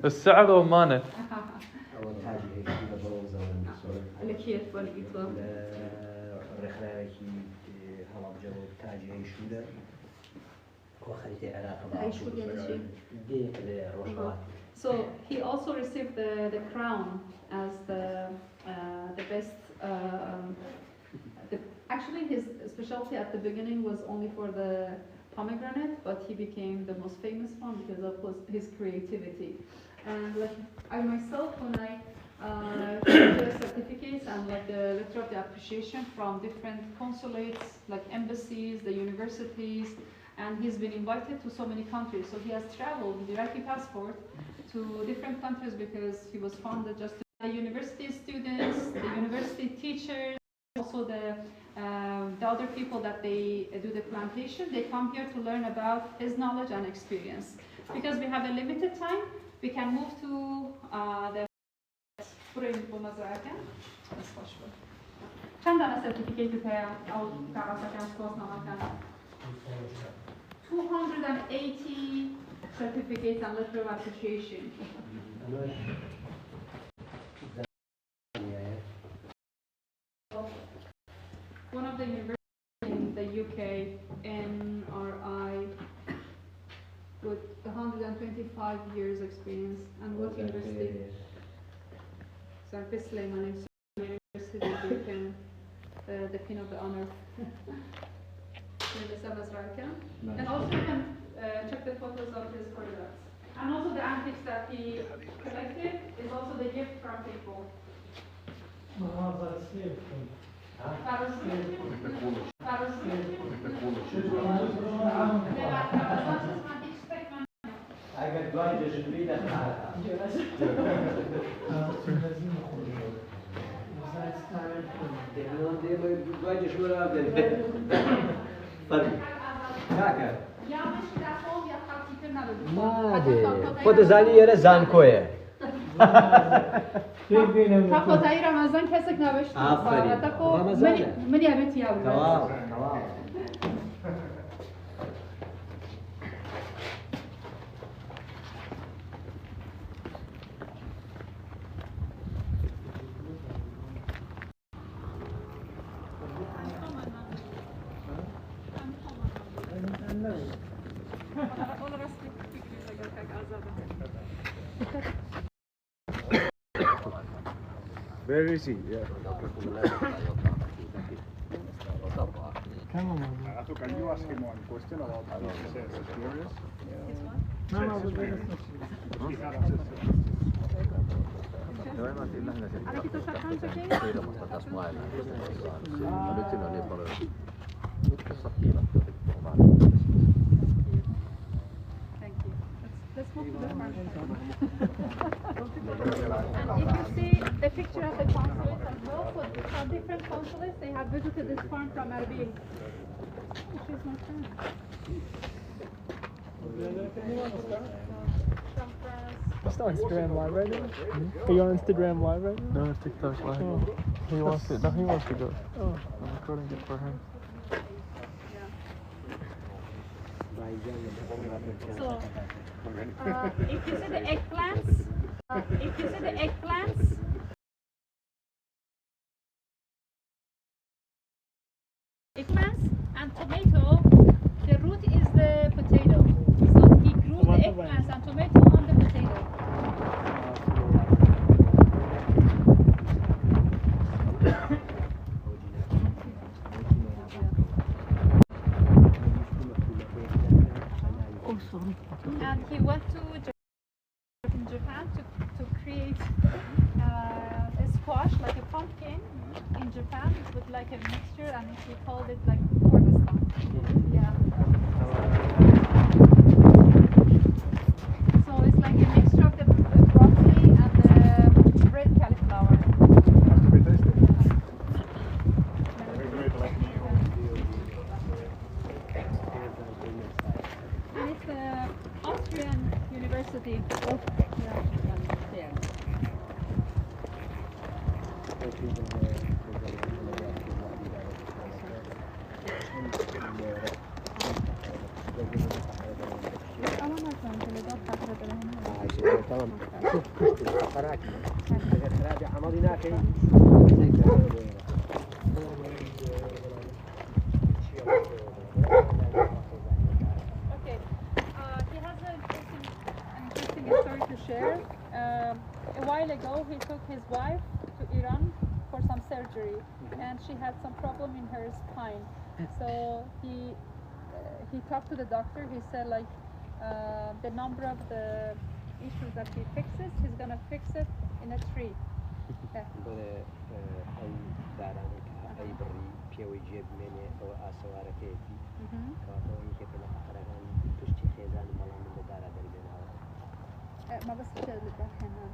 السعر ومانه لكيف والإطلاق الرخلاء هلا بجو تاجي شوده وخليتي علاقة أي شو يعني شيء دي روشوات. So he also received the crown as the best. Actually, his specialty at the beginning was only for the pomegranate, but he became the most famous one because of his creativity. And like I myself, when I got the certificates and like the letter of the appreciation from different consulates, like embassies, the universities, and he's been invited to so many countries. So he has traveled with the Iraqi passport to different countries because he was funded just to the university students, the university teachers, also the other people that they do the plantation. They come here to learn about his knowledge and experience. Because we have a limited time, we can move to the چند دانه certificate او کاغذ کن 280 certificates and letter of appreciation. One of the universities in the UK, NRI, with 125 years experience. And what university? Sarfis Sleiman University, the pin of the honor. And also you can check the photos of his products. And also the antiques that he collected is also the gift from people. خود زنی یه زنکوه. خطایی رمضان کسک نوشت. آفرین. منی همه یا بود. تمام. Where is he? Yeah. Come on. Can you ask him one question about his experience? No, but let us Let's move to the front. And if you see the picture of the consulate as well, so from different consulates, they have visited this farm from Erbil. Which is my friend. From France. It's not Instagram live right now. Are you on Instagram live right now? No, TikTok live. He wants to. No, he wants to go. Oh. I'm recording it for him. So, if you see the eggplants, and tomato, the root is the potato. So he grew the eggplants and tomato on the potato. And he went to Japan to create a squash, like a pumpkin in Japan with like a mixture, and he called it like cornerstone. Yeah. So it's like a mixture of the broccoli and the red cauliflower. And it's the Austrian university. Yeah. تمام شوف قراك هذا عملي ناكي Okay, he has an interesting story to share. A while ago, he took his wife to Iran for some surgery, and she had some problem in her spine. So he talked to the doctor. He said like the number of the issues that he fixes, he's gonna fix it in a tree. أي بري بيوي جيب مني أو أسوار كيفي كاتوي كيف لا أخرجان تشتي خيزان ملا من الدار دربنا ما بس كده اللي هنا.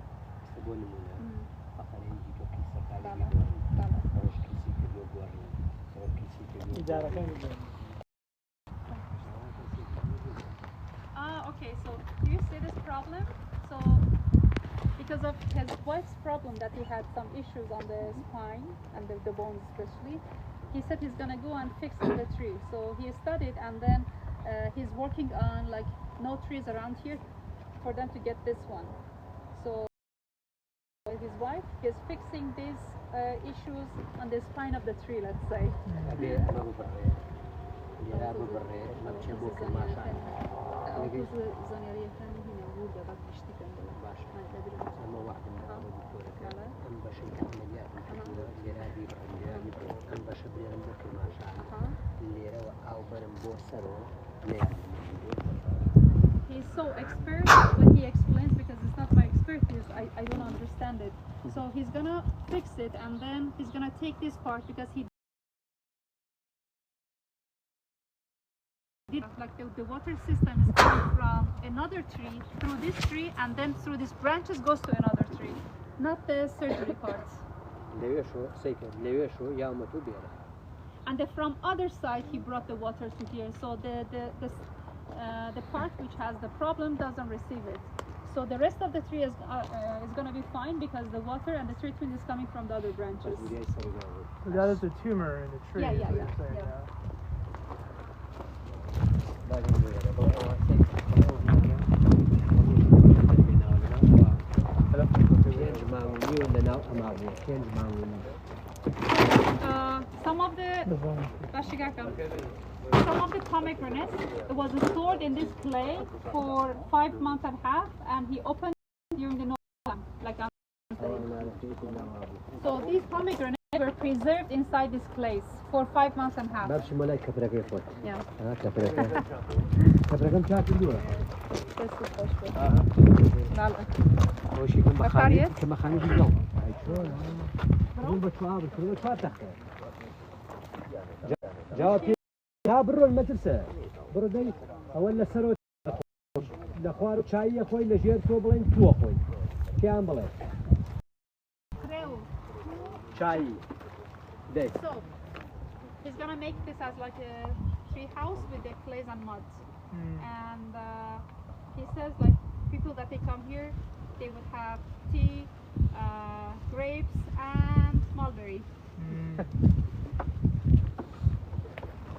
تقول منا أخرين جيتو كيسة كالي طبعا بيدور طبعا. روش كيسي كيلو بوري أو كيسي كيلو إدارة كان Okay, so do you see this problem? So because of his wife's problem that he had some issues on the spine and the bones especially, he said he's gonna go and fix the tree. So he studied and then he's working on like no trees around here for them to get this one. So his wife is fixing these issues on the spine of the tree, let's say. He's so expert when he explains because it's not my expertise. I don't understand it. So he's gonna fix it and then he's gonna take this part because he did like the water system is coming from another tree through this tree and then through these branches goes to another tree, not the surgery parts. And then from other side he brought the water to here, so the part which has the problem doesn't receive it. So the rest of the tree is going to be fine because the water and the treatment is coming from the other branches. So that is a tumor in the tree. Yeah, is yeah, what yeah, you're saying, yeah. Some of the pomegranates was stored in this clay for 5 months and a half, and he opened during the November, like I'm saying. So these pomegranates were preserved inside this clays for 5 months and a half. Yeah. برو المدرسة برو داي أول سرو لخوار شاي خوي لجير توبلين تو خوي كيان بلي شاي داي. So he's gonna make this as like a tree house with the clays and mud. And he says like people that they come here, they would have tea, grapes and mulberry.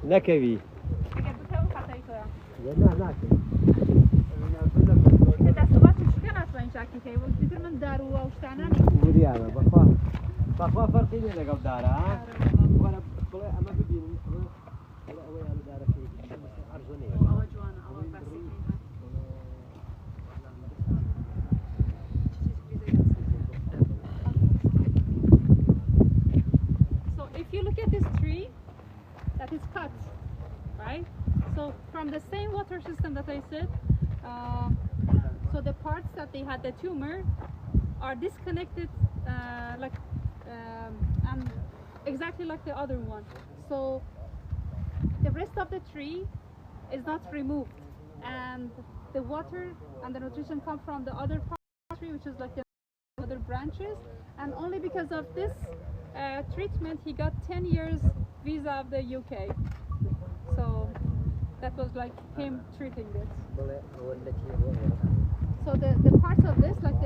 نكبي اگر بتاعو خطایی تو لا ناكل إذا دستوات مشكلة أصلاً شاكي كي وقت من دارو أو شتاناني ودي أنا بخوا فرقي لي لقب دارا وأنا بقول أما بدين ولا أول أنا دارا في أرزوني أو جوانا أو بسيطين. So if you look at this tree that is cut, right? So from the same water system that I said, so the parts that they had the tumor are disconnected and exactly like the other one. So the rest of the tree is not removed, and the water and the nutrition come from the other part of the tree, which is like the other branches, and only because of this treatment he got 10 years visa of the UK. So that was like him treating this. So the parts of this, like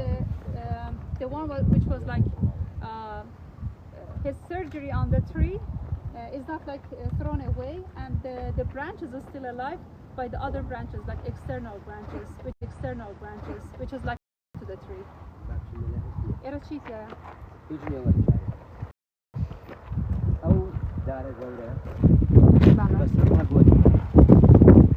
the one which was like his surgery on the tree is not like thrown away, and the branches are still alive. by the other branches, like external branches, which is like to the tree. Irrigation. أو دار الزورة بس ما قلت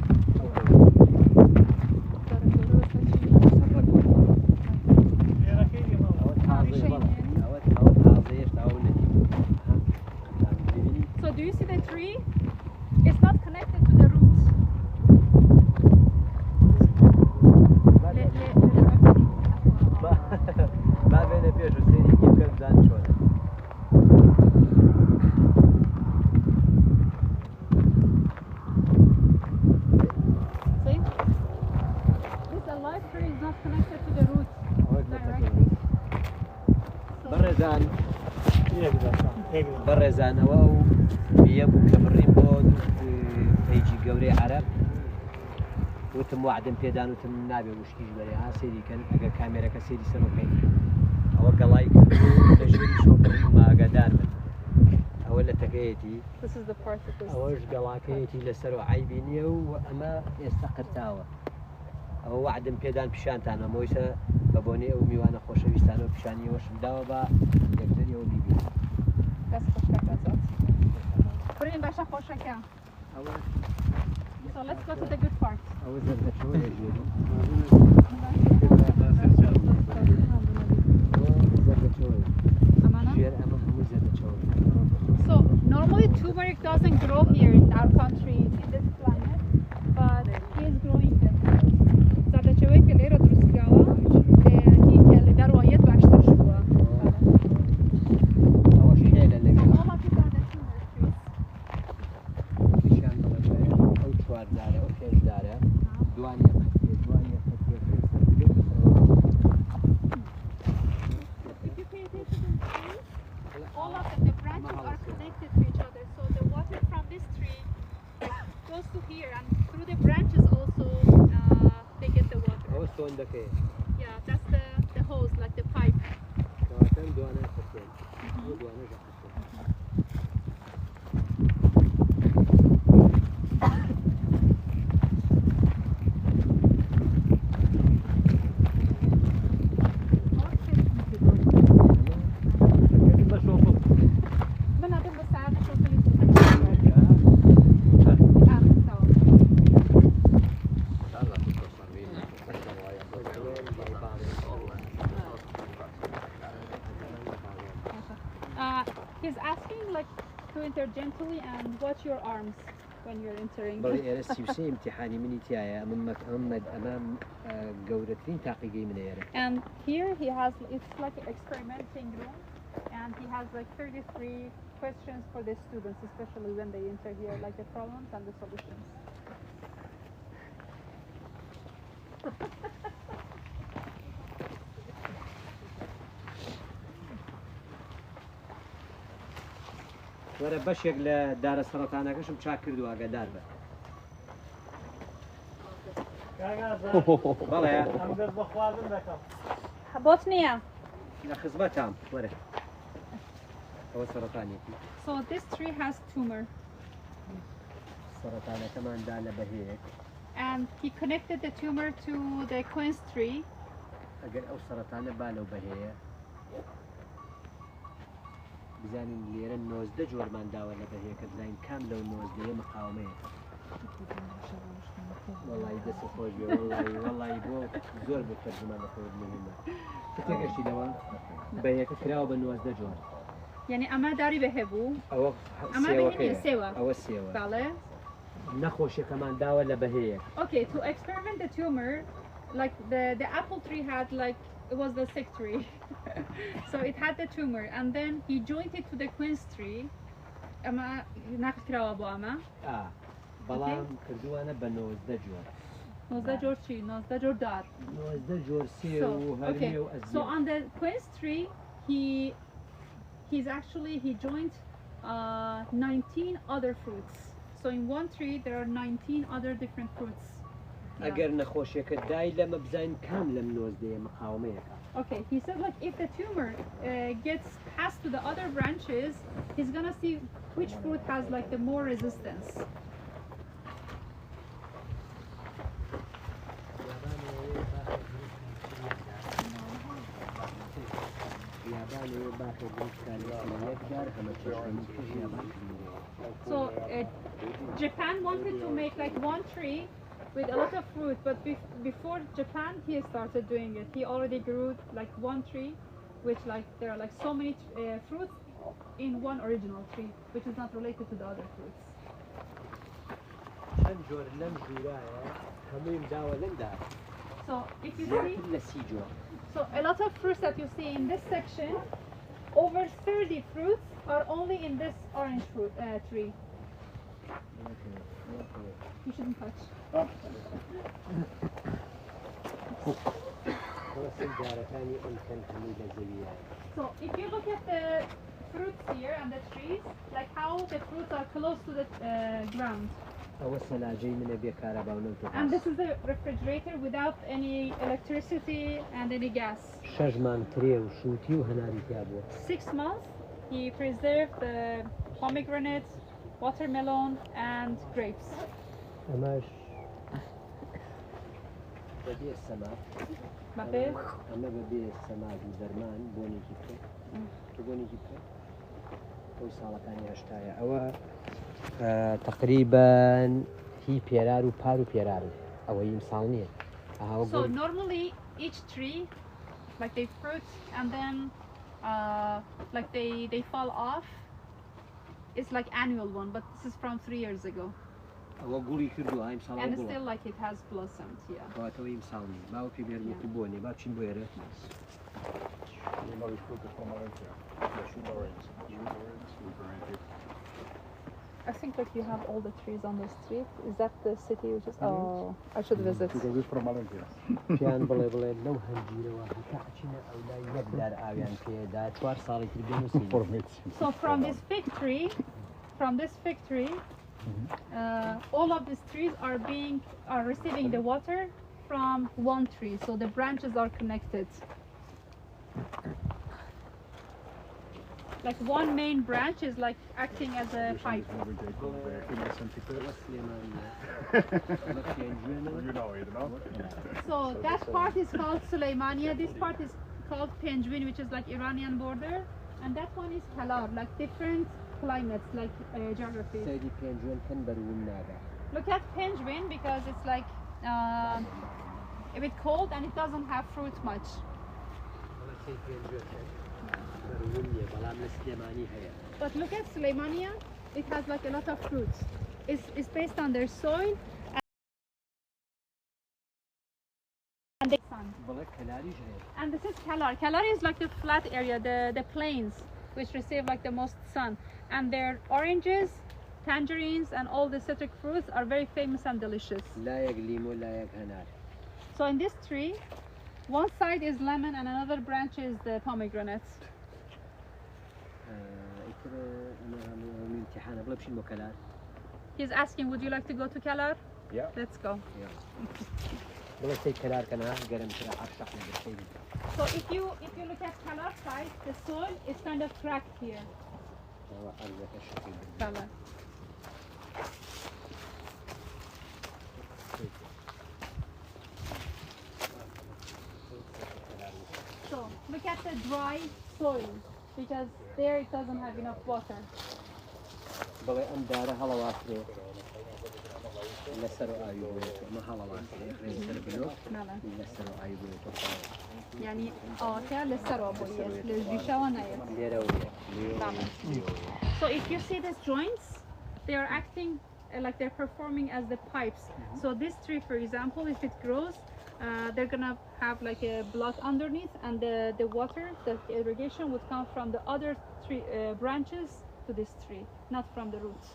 So do you see the tree? It's not connected to the roots. ما بين بيش وسيري كيف كان زان شونه See? This alive tree is not connected to the roots directly. برزان برزان أو بيبو كبرين بود بيجي قوري عرب وتم وعدم بيدان وتم نابي وشكيش بري ها سيري كان أجا كاميرا كسيري سنوكين أو قلايك تجري شو بري ما قدار من أو اللي تقيتي This is the part that is. أوش قلاكيتي لسرو عيبيني وأما يستقرتاوه أو وعدم بيدان بشان تانا مويسا ببوني أو ميوانا خوشة بيستانو بشاني وش بداوا با يقدر يو بيبي That's خوشك ازاد. بریم باشا خوشك. So let's go to the good part. أو زرد شو يجيبو زرد شو Amana? جير أما مو زرد شو So normally turmeric doesn't grow here in our country, in this climate, but he is growing there. زردچوبی که لیرا درست کردم، این که در وایت باشتر شده. أوش حيلة اللي So all of these are the turmeric trees. بشان أو شوار داره أو كيش داره دوانية خطية If you pay attention to the trees, all of them, the branches are connected to each other. So the water from this tree goes to here, and through the branches also they get the water. أو سون دكية Yeah, that's the hose, like the pipe. كان دوانا خطية أو دوانا خطية من هذا بساعد شوف اللي he's asking like to enter gently and watch your arms when you're entering. بەڵێ ئێرە سیوسێ امتحانی منی تایە ئەمام گەورەترین تاقیگەی منە ئێرە And here he has, it's like an experimenting room, and he has like 33 questions for the students, especially when they enter here, like the problems and the solutions. وەرە بەشێک لە دارە سەرەتانەکەشم چاک کردو ئاگادار بە بەڵێ Botnia. لە خزمەتام وەرە ئەوە سەرەتانێتی So this tree has tumor, سەرەتانەکەماندا لە بەهەیەک and he connected the tumor to the quince tree. ئەگەر ئەو سەرەتانە با لەو بەهەیە بزانین لێرە 90 جۆرمان داوە لە بەهەیەکە بزانین کام لەو 90 مقاومەیە وەڵی دەست خۆش بێ وەڵی بۆ زۆر بۆ تەرجمان لەخۆت مهمە تێگەشتی لەوە بەهەیەکە کراوە بە 90 جۆر يعني أما داري بهبو ئەوە أما بهني سوا. ئەوە سێوە Vale. نەخۆشیەکەمان داوە لە بەهەیەک Okay, to experiment the tumor, like the apple tree had like it was the sick tree, so it had the tumor, and then he joined it to the quince tree. أما ناخذ كراوة أبو أما. بەڵام کردووانە بە 90 جۆر 19 جور چی؟ 19 جور دار. 90 جۆر سێ و So, okay. هەرمی و So ئەزیە on the quince tree, he joined 19 other fruits. So in one tree there are 19 other different fruits. ئەگەر نەخۆشیەکە دای لەمە بزانین کام لەم 90 مقاومەیەەکە Okay, he said like if the tumor gets passed to the other branches, he's gonna see which fruit has like the more resistance. So Japan wanted to make like one tree with a lot of fruit, but before Japan he started doing it. He already grew like one tree, which like there are like so many fruits in one original tree, which is not related to the other fruits. So if you see, so a lot of fruits that you see in this section, over 30 fruits are only in this orange fruit tree. You shouldn't touch. So if you look at the fruits here and the trees, like how the fruits are close to the ground. And this is the refrigerator without any electricity and any gas. 6 months he preserved the pomegranate, watermelon and grapes. Babel. تقريبا هي بيرارو بارو بيرارو أو يمسالني. So normally each tree, like they fruit and then like they fall off. It's like annual one, but this is from 3 years ago. And still like it has blossomed, yeah. I think like you have all the trees on the street. Is that the city which is? Oh, I should visit. So from this fig tree, all of these trees are receiving the water from one tree. So the branches are connected. Like one main branch is like acting as a pipe. So that part is called Suleymania. This part is called Penguin, which is like Iranian border, and that one is Kalar, like different climates, like geography. Look at Penguin because it's like a bit cold and it doesn't have fruit much. But look at Suleymania, it has like a lot of fruits. It's based on their soil and the sun. And this is Kalar. Kalar is like the flat area, the plains, which receive like the most sun. And their oranges, tangerines, and all the citric fruits are very famous and delicious. So in this tree, one side is lemon and another branch is the pomegranate. He's asking, would you like to go to Kalar? Yeah. Let's go. So if you look at Kalar side, the soil is kind of cracked here. Kalar. So look at the dry soil because there it doesn't have enough water. يعني آخر للسراب So if you see these joints, they are acting like they're performing as the pipes. So this tree, for example, if it grows, they're gonna have like a block underneath, and the water, the irrigation would come from the other tree branches to this tree, not from the roots.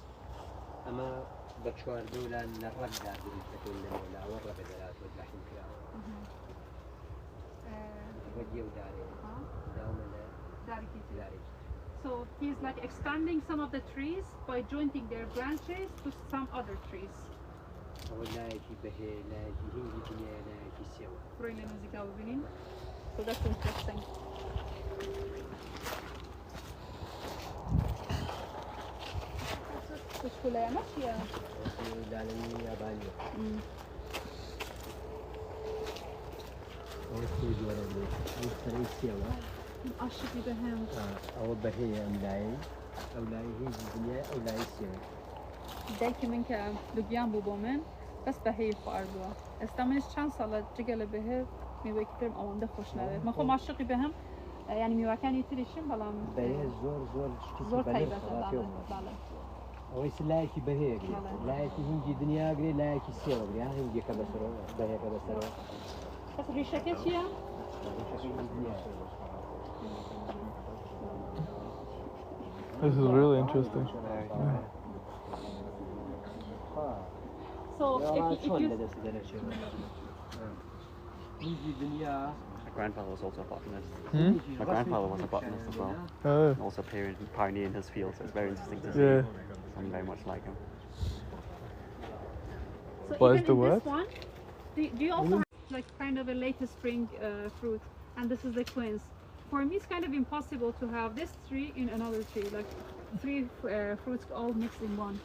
So he's like expanding some of the trees by jointing their branches to some other trees. So that's interesting. عاشقی بهم. ئەوە بەهەیە ئەم لایە ئەو لای هیچ دنیا ئەو لای سێوە دایکی من کە لوبیان بوو بۆ من بەس بەهەی خواردووە. ئێستا منش چەند ساڵە جگە لە بەهێ میوەیەکی ترم ئەوەندە خۆش ناوێت. من خۆم عاشقی بهم ینی میوەکانی تریشم بەڵام بەهێ زۆر زۆر تایبەتە ئەوەی لایەکی بەهەیە لایەکی هینگی دنیاگرێ لایەکی سێوەگرێ هینگێکە بەسەرەوە بەهێکە بەسەرەوە بەس ڕیشەکە چییە؟ This is really interesting. So if you My grandfather was also a botanist. Hmm? My grandfather was a botanist as well. Oh. And also pioneer in his field, so it's very interesting to see. Yeah. I'm very much like him. So What even is the in word? this one, do you also have like kind of a late spring fruit, and this is the quince. For me, it's kind of impossible to have this tree in another tree, like three fruits all mixed in one.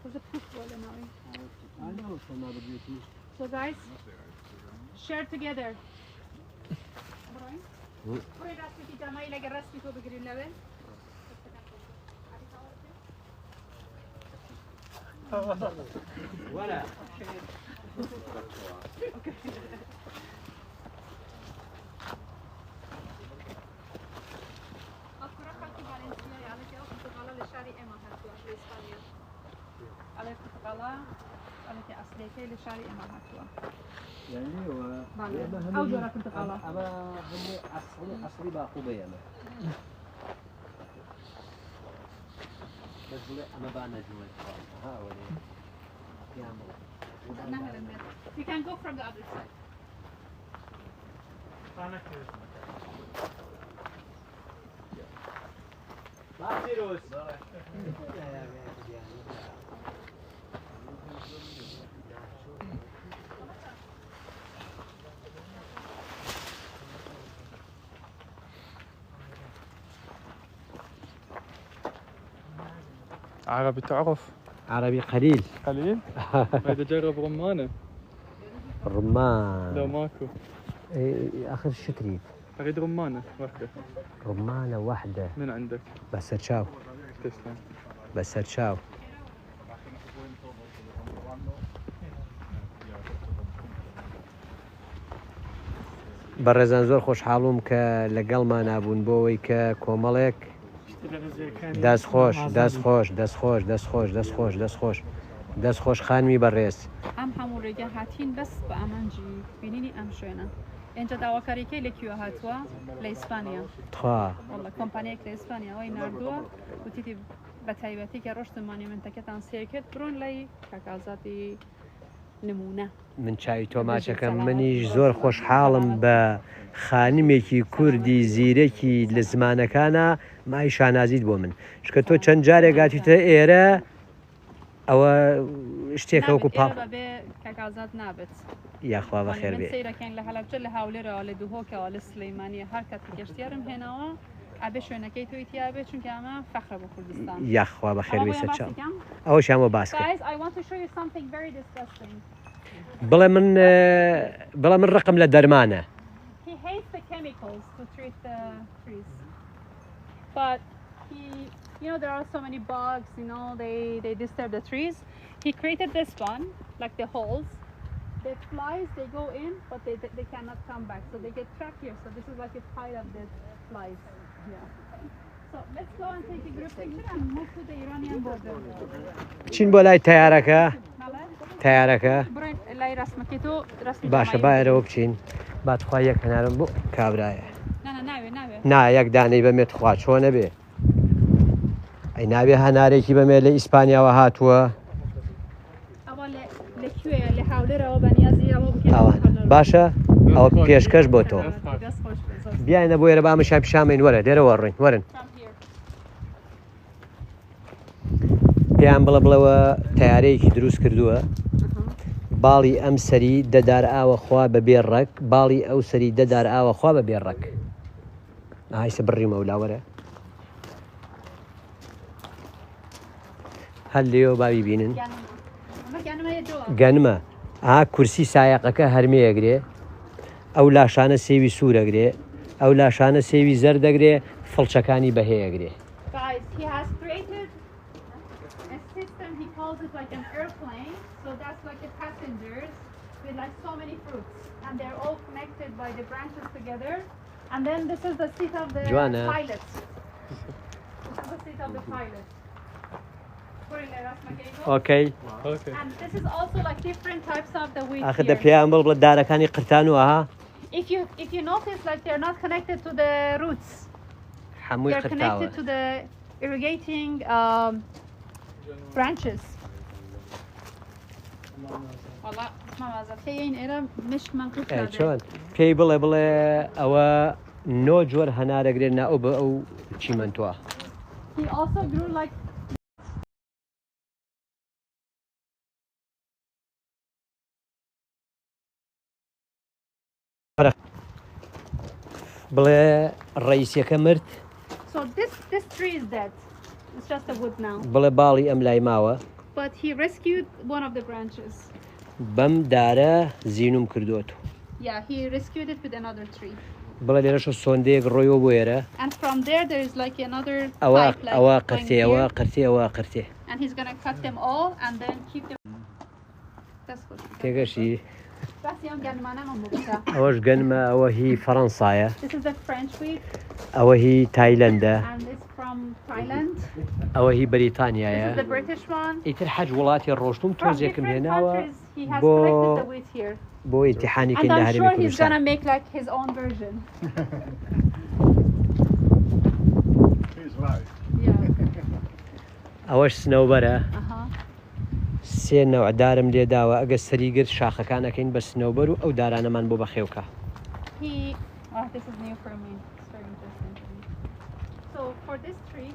There's a football now. So guys, share together. أو جرى كنت قالة. أما هم أصلي باقوبية أنا. بس أنا بعنا جوا. ها ولي. You can go from the other side. عربي تعرف؟ عربي قليل. قليل؟ بدي أجرب رمانة. رمان. لو ماكو. آخر شو تريد؟ أريد رمانة واحدة. رمانة واحدة. من عندك؟ بس تشاو. تسلم. بس تشاو. بەڕێزان زۆر خۆشحاڵوم کە لەگەڵمان نابوون بۆەوەی کە کۆمەڵێک دەستخۆش خانمی بەڕێز ئەم هەموو ڕێگە هاتین بەس بە ئامانجی بینینی ئەم شوێنە ئێنجا داواکاریەکەی لەکوێ هاتووە لە ئیسپانیا وڵا کۆمپانیەک لە ئیسپانیاەوەی نردووە وتیتی بە تایبەتی کە ڕۆشت مانیمنتەکەتان سێرکرد بڕۆن لای کاکازاتی نمونە من چاوی تۆماچەکەم منیش زۆر خۆشحاڵم بە خانمێکی کوردی زیرەکی لە زمانەکانە مای شانازیت بۆ من شکە تۆ چەند جارێک گاتیتە ئێرە ئەوە شتێکە وەکو پاڵ کاکازات نابێت یاخوا بەخێر بێ سیرەکەین لە هەڵەبجە لە هاولێرەوە لە دووهۆکەوە لە سلەیمانیە هەر کات گەشتیارم هێناوە ئابێ شوێنەکەی تۆی تیاابێ چونکە ئەمە فەخرە بە کوردستان یاخوا بەخێر بێ سەرچاو ئەوە شامە باسکە بڵێ من ڕقم لە دەرمانە You know, there are so many bugs, you know, they disturb the trees. He created this one, like the holes. The flies, they go in, but they cannot come back. So they get trapped here. So this is like a pile of the flies. Yeah. So let's go and take a group picture and move to the Iranian border. چین بۆ لای تیارەکە باشە باەرەوە بچین باتخوا یەک هەنارم بۆ کابرایە نا یەک دانەی بەمێت خوا چۆنە بێ ئەی نابێ هەنارێکی بەمێ لە ئیسپانیاوە هاتووە باشە ئەوە پێشکەش بۆ تۆ بیاینە بۆ ئێرە بامەشان پیشامین وەرە دێرە وەڕین وەرن پێیان بڵە بڵەوە تیارەیەکی دروست کردووە باڵی ئەم سەری دەدار ئاوە خوا بە بێڕەک باڵی ئەو سەری دەدار ئاوە خوا بە بێڕەک ئاهایسە بڕیمە ولاوەرە هەل لێەوە باوی بینن گەنمە کورسی سایقەکە هەرمەیەگرێ ئەو لاشانە سێوی سوورەگرێ ئەو لاشانە سێوی زەر دەگرێ فڵچەکانی بەهەیەگرێ He calls it like an airplane, so that's like the passengers with like so many fruits, and they're all connected by the branches together. And then this is the seat of the pilot. This is the seat of the pilot. Okay. And this is also like different types of the wheat آخر here. دەپیان بڵ بڵە دارەکانی قرتانوها If you notice, like they're not connected to the roots. هەمووی They're قرتاوە connected to the irrigating branches. والله ما مازال إيرا مش منقوط چۆن پێی بڵێ بڵێ ئەوە نۆ جۆر هەنارەگرێت ناو بە ئەو چیمەنتووە He also grew like بڵێ ڕئیسیەکە مرد so this tree is dead. It's just a wood now. بڵێ باڵی ئەم لای ماوە But he rescued one of the branches. بەم دارە زیینوم کردووەت Yeah, he rescued it with another tree. بڵێ لێرەش سۆندەیەک ڕۆیەوە بۆ ئێرە And from there is like another ئەوە pipe like ئەوە going قرتێ ئەوە here. قرتێ ئەوە قرتێ And he's gonna cut them all and then keep them. That's good. تێگەشی بس يوم كان معنا مبتدأ. ئەوەش گەنمە ئەوە هی فەڕەنسایە This is the French wheat ئەوە هی تایلەندە and it's from Thailand. ئەوە هی This بەریتانیایە is the British one. ئیتر حەج وڵاتی ڕۆشتوم From تۆزێکم different هێناوە countries, he has بۆ collected the wheat here. بۆ ئیمتیحانی And کەین لە I'm هەرێمی sure he's کوردستان gonna make like his own version. He's right. Yeah. ئەوەش سنەوبەرە Uh-huh. سێ نەوەدارم لێداوە ئەگە سەریگرت شاخەکانەکەین بە سنەوبەر و ئەو دارانەمان بۆ بەخێوکە This is new for me. It's very interesting for me. So for this tree,